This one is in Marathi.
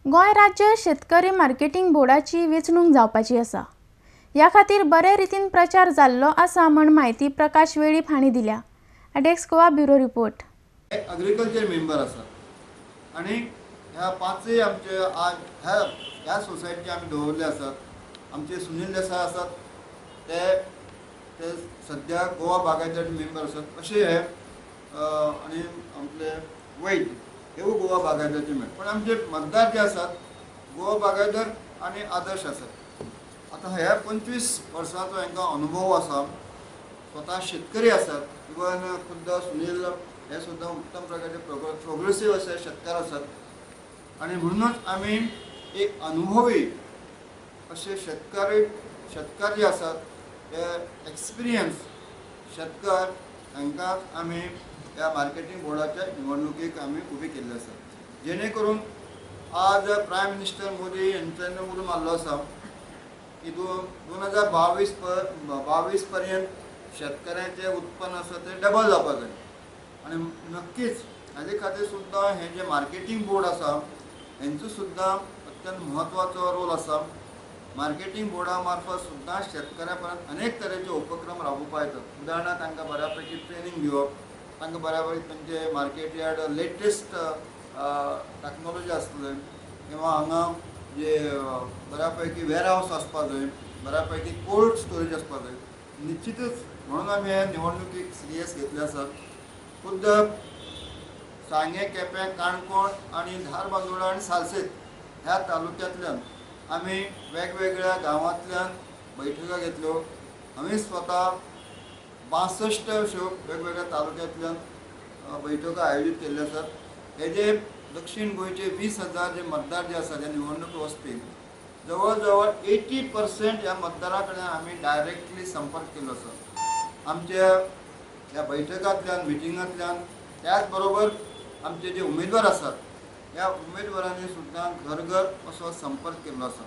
गोंय राज्य शेतकरी मार्केटिंग बोर्डाची वेंचणूक जावपाची आसा। या खातीर बरे रितीन प्रचार जाल्लो आसा म्हण माहिती प्रकाश वेळीप हांणी दिल्या। Desk Goa bureau report. Agriculture member आसात आनी ह्या पांचय आमचे ह्या सोसायटी आमी दवरले आसात। आमचे सुनील देसाय आसात, ते सद्या गोवा बागायदारी मेंबर आसात। अशें हे आनी आमचे वैद हेवूय गोवा बागायदारी मेंबर, पण आमचे मतदार जे आसात गोवा बागायदार आनी आदर्श आसात। आतां ह्या 25 वर्सांचो हांकां अनुभव आसा, स्वता शेतकरी आसात। इवन खुद्द सुनील हे सुद्दां उत्तम प्रकारचे प्रोग्रेसीव असे शेतकार आसात आनी म्हणूनच आमी एक अनुभवी असे शेतकार जे आसात हे एक्सपिरियन्स शेतकार हांकां आमी ह्या मार्केटिंग बोर्डाच्या निवडणुकेक आमी उबी केल्ले आसा, जेणे करून आज प्रायम मिनिस्टर मोदी हांच्यानी उलो मारलो आसा की 2022 पर्यंत शेतकऱ्यांचे उत्पन्न आसा ते डबल जावपाक जाय। आनी नक्कीच हाजे खातीर सुद्दां हे जे मार्केटिंग बोर्ड आसा हेंचो सुद्दां अत्यंत म्हत्वाचो रोल आसा। मार्केटिंग बोर्डा मार्फत सुद्दां शेतकऱ्यां पर्यंत अनेक तरेचे उपक्रम राबोवपा येतात। उदाहरणार्थ तांकां बऱ्यापैकी ट्रेनिंग दिवप, तांकां बऱ्यापैकी तांचे मार्केट यार्ड लेटेस्ट टॅक्नोलॉजी आसतले, किंवा हांगा जे बऱ्यापैकी वेअरहावस आसपा जाय, बऱ्यापैकी कोल्ड स्टोरेज आसपा जाय। निश्चितच म्हणून आमी ह्या निवडणुकीक सिरियस घेतले आसात। खुद्द सांगे, केपें, काणकोण आनी धारबांदोडा आनी सालसेत ह्या तालुक्यांतल्यान आमी वेगवेगळ्या गांवांतल्यान बैठका घेतल्यो। आमी स्वता 62 अश्यो वेगवेगळ्या तालुक्यांतल्यान बैठका आयोजीत केल्ल्यो आसात। हे जे दक्षिण गोंयचे 20,000 जे मतदार जे आसात ह्या निवडणूक वचपी, जवळ जवळ 80% ह्या मतदारा कडेन आमी डायरेक्टली संपर्क केल्लो आसा आमच्या ह्या बैठकांतल्यान, मिटिंगांतल्यान। त्याच बरोबर आमचे जे उमेदवार आसात ह्या उमेदवारांनी सुद्दां घर घर असो संपर्क केल्लो आसा।